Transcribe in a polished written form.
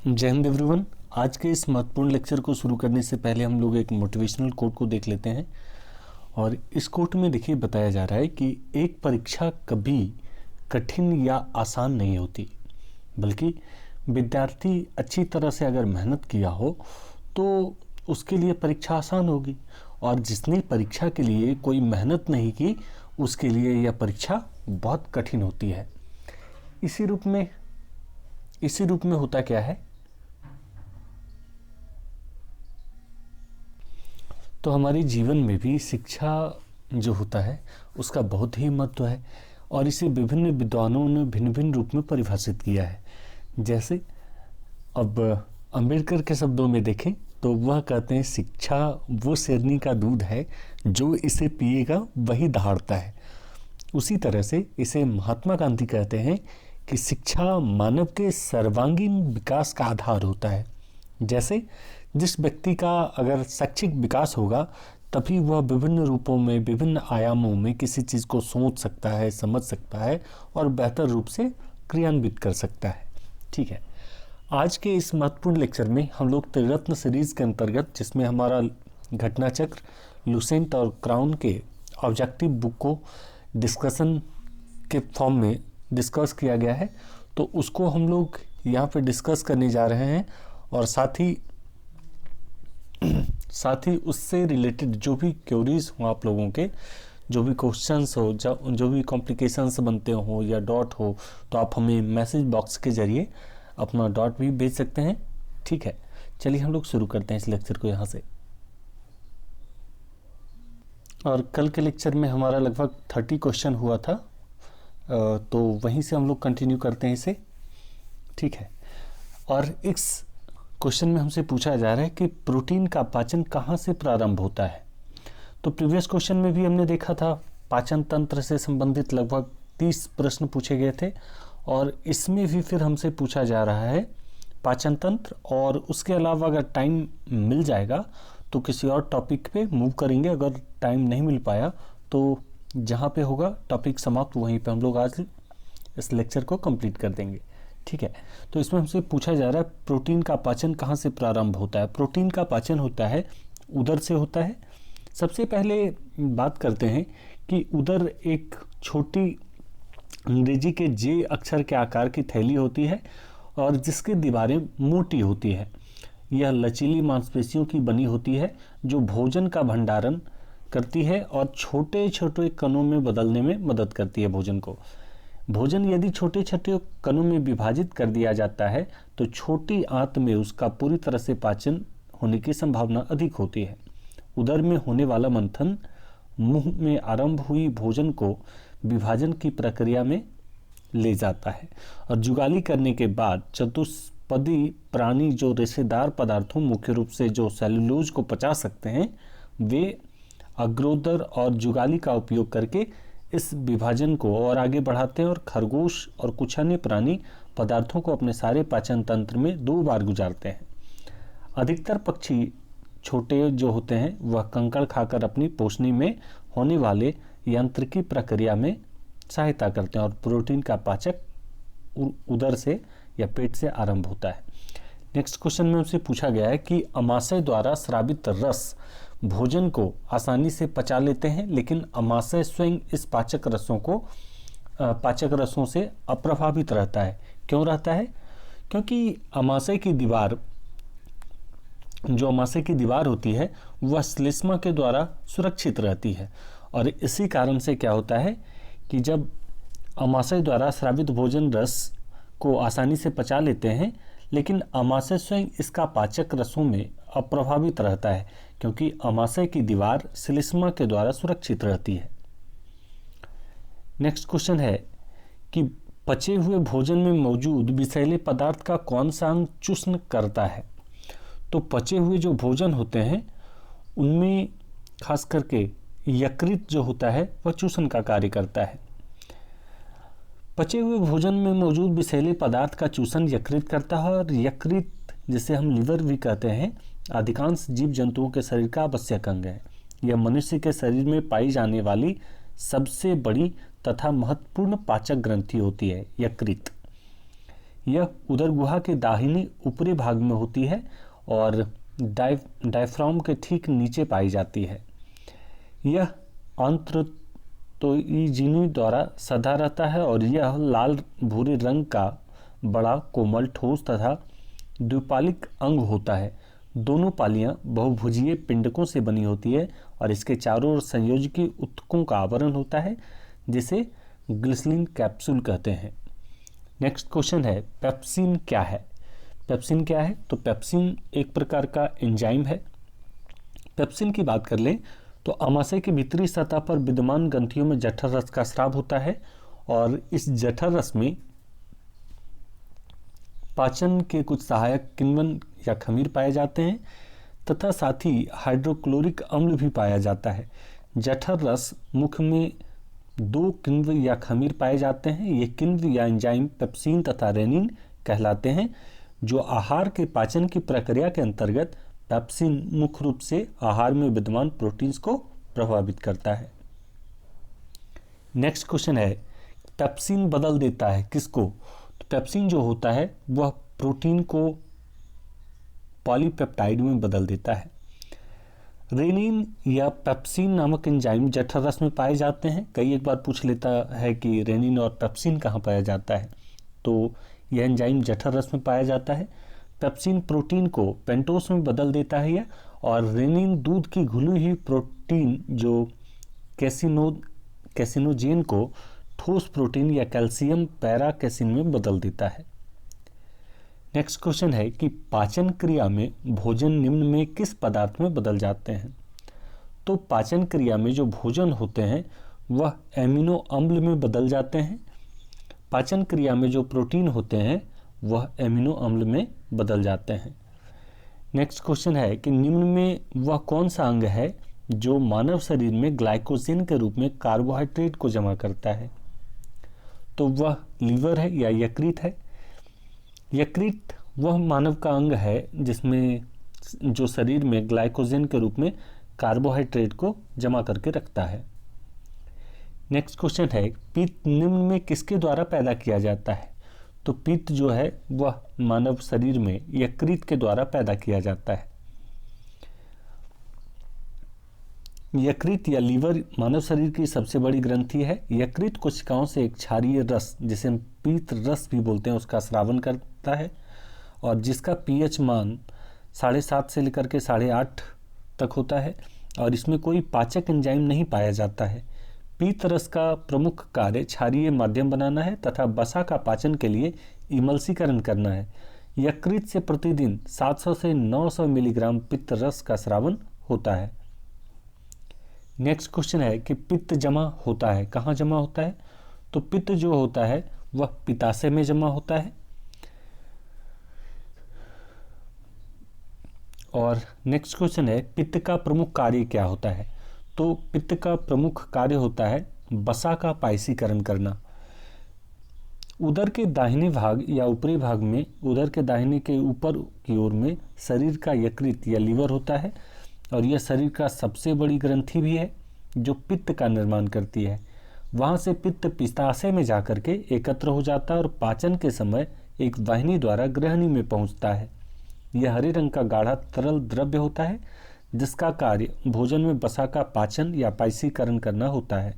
जय हिंद एवरीवन। आज के इस महत्वपूर्ण लेक्चर को शुरू करने से पहले हम लोग एक मोटिवेशनल कोट को देख लेते हैं। और इस कोट में देखिए बताया जा रहा है कि एक परीक्षा कभी कठिन या आसान नहीं होती, बल्कि विद्यार्थी अच्छी तरह से अगर मेहनत किया हो तो उसके लिए परीक्षा आसान होगी, और जिसने परीक्षा के लिए कोई मेहनत नहीं की उसके लिए यह परीक्षा बहुत कठिन होती है। इसी रूप में होता क्या है, तो हमारे जीवन में भी शिक्षा जो होता है उसका बहुत ही महत्व है, और इसे विभिन्न विद्वानों ने भिन्न भिन्न रूप में परिभाषित किया है। जैसे अब अंबेडकर के शब्दों में देखें तो वह कहते हैं, शिक्षा वो शेरनी का दूध है जो इसे पिएगा वही दहाड़ता है। उसी तरह से इसे महात्मा गांधी कहते हैं कि शिक्षा मानव के सर्वांगीण विकास का आधार होता है। जैसे जिस व्यक्ति का अगर शैक्षिक विकास होगा तभी वह विभिन्न रूपों में, विभिन्न आयामों में किसी चीज़ को सोच सकता है, समझ सकता है और बेहतर रूप से क्रियान्वित कर सकता है। ठीक है, आज के इस महत्वपूर्ण लेक्चर में हम लोग त्रिरत्न सीरीज के अंतर्गत, जिसमें हमारा घटनाचक्र, लुसेंट और क्राउन के ऑब्जेक्टिव बुक को डिस्कशन के फॉर्म में डिस्कस किया गया है, तो उसको हम लोग यहाँ पे डिस्कस करने जा रहे हैं। और साथ ही उससे रिलेटेड जो भी क्वेरीज हो, आप लोगों के जो भी क्वेश्चंस हो, जो भी कॉम्प्लिकेशंस बनते हो या डॉट हो, तो आप हमें मैसेज बॉक्स के जरिए अपना डॉट भी भेज सकते हैं। ठीक है, चलिए हम लोग शुरू करते हैं इस लेक्चर को यहाँ से। और कल के लेक्चर में हमारा लगभग 30 क्वेश्चन हुआ था, तो वहीं से हम लोग कंटिन्यू करते हैं इसे। ठीक है, और इस क्वेश्चन में हमसे पूछा जा रहा है कि प्रोटीन का पाचन कहाँ से प्रारंभ होता है। तो प्रीवियस क्वेश्चन में भी हमने देखा था, पाचन तंत्र से संबंधित लगभग 30 प्रश्न पूछे गए थे, और इसमें भी फिर हमसे पूछा जा रहा है पाचन तंत्र। और उसके अलावा अगर टाइम मिल जाएगा तो किसी और टॉपिक पे मूव करेंगे, अगर टाइम नहीं मिल पाया तो जहाँ पे होगा टॉपिक समाप्त वहीं पे हम लोग आज इस लेक्चर को कंप्लीट कर देंगे। ठीक है, तो इसमें हमसे पूछा जा रहा है प्रोटीन का पाचन कहाँ से प्रारंभ होता है। प्रोटीन का पाचन होता है उदर से होता है। सबसे पहले बात करते हैं कि उदर एक छोटी, अंग्रेजी के जे अक्षर के आकार की थैली होती है और जिसकी दीवारें मोटी होती है। यह लचीली मांसपेशियों की बनी होती है जो भोजन का भंडारण करती है और छोटे छोटे कणों में बदलने में मदद करती है भोजन को। भोजन यदि छोटे छोटे कणों में विभाजित कर दिया जाता है तो छोटी आंत में उसका पूरी तरह से पाचन होने की संभावना अधिक होती है। उदर में होने वाला मंथन मुंह में आरंभ हुई भोजन को विभाजन की प्रक्रिया में ले जाता है, और जुगाली करने के बाद चतुष्पदी प्राणी जो रेशेदार पदार्थों, मुख्य रूप से जो सेलुलोज को पचा सकते हैं, वे अग्रोदर और जुगाली का उपयोग करके इस विभाजन को और आगे बढ़ाते हैं, और खरगोश और कुछ अन्य प्राणी पदार्थों को अपने सारे पाचन तंत्र में 2 बार गुजारते हैं। अधिकतर पक्षी छोटे जो होते हैं वह कंकड़ खाकर अपनी पोषणी में होने वाले यांत्रिकी प्रक्रिया में सहायता करते हैं, और प्रोटीन का पाचक उदर से या पेट से आरंभ होता है। नेक्स्ट क्वेश्चन में हमसे पूछा गया है कि अमाशय द्वारा स्रावित रस भोजन को आसानी से पचा लेते हैं, लेकिन अमाशय स्वयं इस पाचक रसों से अप्रभावित रहता है। क्यों रहता है? क्योंकि अमाशय की दीवार होती है वह श्लेष्मा के द्वारा सुरक्षित रहती है, और इसी कारण से क्या होता है कि जब अमाशय द्वारा स्रावित भोजन रस को आसानी से पचा लेते हैं, लेकिन अमाशय स्वयं इसका पाचक रसों में अप्रभावित रहता है, क्योंकि अमाशय की दीवार श्लेष्मा के द्वारा सुरक्षित रहती है। नेक्स्ट क्वेश्चन है कि पचे हुए भोजन में मौजूद विषैले पदार्थ का कौन सा अंग चूर्ण करता है। तो पचे हुए जो भोजन होते हैं उनमें खास करके यकृत जो होता है वह चूषण का कार्य करता है। पचे हुए भोजन में मौजूद विषैले पदार्थ का चूषण यकृत करता है, और यकृत जिसे हम लीवर भी कहते हैं, अधिकांश जीव जंतुओं के शरीर का आवश्यक अंग है। यह मनुष्य के शरीर में पाई जाने वाली सबसे बड़ी तथा महत्वपूर्ण पाचक ग्रंथि होती है, यकृत। यह उदर गुहा के दाहिने ऊपरी भाग में होती है और डायफ्राम के ठीक नीचे पाई जाती है। यह आंत्रतोइजिनी द्वारा सधा रहता है और यह लाल भूरे रंग का बड़ा कोमल ठोस तथा द्विपालिक अंग होता है। दोनों पालियां बहुभुजीय पिंडकों से बनी होती है और इसके चारों ओर संयोजकी ऊतकों का आवरण होता है जिसे ग्लिसरीन कैप्सूल कहते हैं। नेक्स्ट क्वेश्चन है, पेप्सिन क्या है? पेप्सिन क्या है? तो पेप्सिन एक प्रकार का एंजाइम है। पेप्सिन की बात कर लें तो आमाशय की भीतरी सतह पर विद्यमान ग्रंथियों में जठर रस का स्राव होता है और इस जठर रस में पाचन के कुछ सहायक किण्वन या खमीर पाए जाते हैं तथा साथ ही हाइड्रोक्लोरिक अम्ल भी पाया जाता है। जठर रस मुख में 2 किण्व या खमीर पाए जाते हैं। ये किण्व या एंजाइम पेप्सिन तथा रेनिन कहलाते हैं, जो आहार के पाचन की प्रक्रिया के अंतर्गत पेप्सिन मुख्य रूप से आहार में विद्यमान प्रोटीन्स को प्रभावित करता है। नेक्स्ट क्वेश्चन है, पेप्सिन बदल देता है किसको? तो पेप्सिन जो होता है वह प्रोटीन को पॉलीपेप्टाइड में बदल देता है। रेनिन या पेप्सिन नामक एंजाइम जठर रस में पाए जाते हैं। कई एक बार पूछ लेता है कि रेनिन और पेप्सिन कहाँ पाया जाता है, तो यह एंजाइम जठर रस में पाया जाता है। पेप्सिन प्रोटीन को पेंटोस में बदल देता है और रेनिन दूध की घुली हुई प्रोटीन जो कैसिनोजेन को ठोस प्रोटीन या कैल्शियम पैराकेसिन में बदल देता है। नेक्स्ट क्वेश्चन है कि पाचन क्रिया में भोजन निम्न में किस पदार्थ में बदल जाते हैं? तो पाचन क्रिया में जो भोजन होते हैं वह एमिनो अम्ल में बदल जाते हैं। पाचन क्रिया में जो प्रोटीन होते हैं वह एमिनो अम्ल में बदल जाते हैं। नेक्स्ट क्वेश्चन है कि निम्न में वह कौन सा अंग है जो मानव शरीर में ग्लाइकोजन के रूप में कार्बोहाइड्रेट को जमा करता है? तो वह लीवर है या यकृत है। यकृत वह मानव का अंग है जिसमें जो शरीर में ग्लाइकोजन के रूप में कार्बोहाइड्रेट को जमा करके रखता है। नेक्स्ट क्वेश्चन है, पित्त निम्न में किसके द्वारा पैदा किया जाता है? तो पित्त जो है वह मानव शरीर में यकृत के द्वारा पैदा किया जाता है। यकृत या लीवर मानव शरीर की सबसे बड़ी ग्रंथि है। यकृत कोशिकाओं से एक क्षारीय रस जिसे हम पीत रस भी बोलते हैं उसका स्रावन करता है और जिसका पीएच मान 7.5 से लेकर के 8.5 तक होता है और इसमें कोई पाचक एंजाइम नहीं पाया जाता है। पीत रस का प्रमुख कार्य क्षारीय माध्यम बनाना है तथा वसा का पाचन के लिए इमल्सीकरण करना है। यकृत से प्रतिदिन 700 से 900 मिलीग्राम पित्त रस का स्रावन होता है। नेक्स्ट क्वेश्चन है कि पित्त जमा होता है कहाँ जमा होता है? तो पित्त जो होता है वह पित्ताशय में जमा होता है। और नेक्स्ट क्वेश्चन है, पित्त का प्रमुख कार्य क्या होता है? तो पित्त का प्रमुख कार्य होता है वसा का पायसीकरण करना। उदर के दाहिने भाग या ऊपरी भाग में उदर के दाहिने के ऊपर की ओर में शरीर का यकृत या लीवर होता है और यह शरीर का सबसे बड़ी ग्रंथि भी है जो पित्त का निर्माण करती है। वहाँ से पित्त पित्ताशय में जाकर के एकत्र हो जाता है और पाचन के समय एक वाहिनी द्वारा गृहिणी में पहुँचता है। यह हरे रंग का गाढ़ा तरल द्रव्य होता है जिसका कार्य भोजन में वसा का पाचन या पायसीकरण करना होता है।